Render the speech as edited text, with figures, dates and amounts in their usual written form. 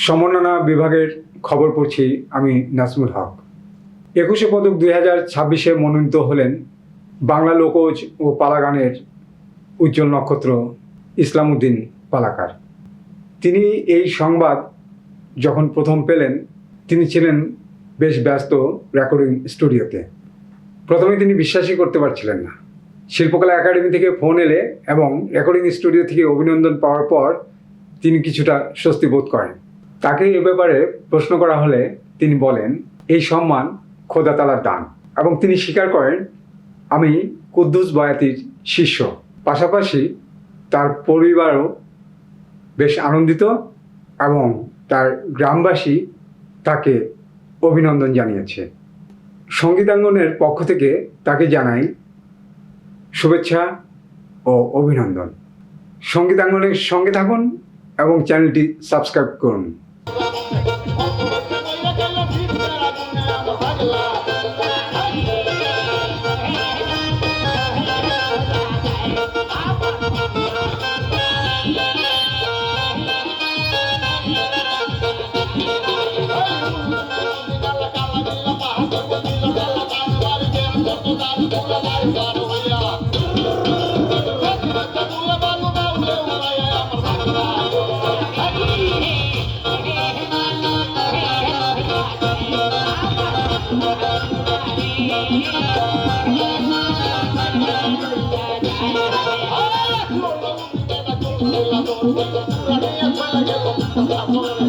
সমন্বনা বিভাগের খবর পড়ছি আমি নাজমুল হক। 21শে পদক 2026-এ মনোনীত হলেন বাংলা লোকজ ও পালা গানের উজ্জ্বল নক্ষত্র ইসলামউদ্দিন পালাকার। তিনি এই সংবাদ যখন প্রথম পেলেন, তিনি ছিলেন বেশ ব্যস্ত রেকর্ডিং স্টুডিওতে। প্রথমে তিনি বিশ্বাসই করতে পারছিলেন না। শিল্পকলা একাডেমি থেকে ফোন এলে এবং রেকর্ডিং স্টুডিও থেকে অভিনন্দন পাওয়ার পর তিনি কিছুটা স্বস্তি বোধ করেন। তাকে এ ব্যাপারে প্রশ্ন করা হলে তিনি বলেন, এই সম্মান খোদা তাআলার দান, এবং তিনি স্বীকার করেন, আমি কুদ্দুস বয়াতির শিষ্য। পাশাপাশি তার পরিবারও বেশ আনন্দিত এবং তার গ্রামবাসী তাকে অভিনন্দন জানিয়েছে। সঙ্গীতাঙ্গনের পক্ষ থেকে তাকে জানাই শুভেচ্ছা ও অভিনন্দন। সঙ্গীতাঙ্গনের সঙ্গে থাকুন এবং চ্যানেলটি সাবস্ক্রাইব করুন। Oh,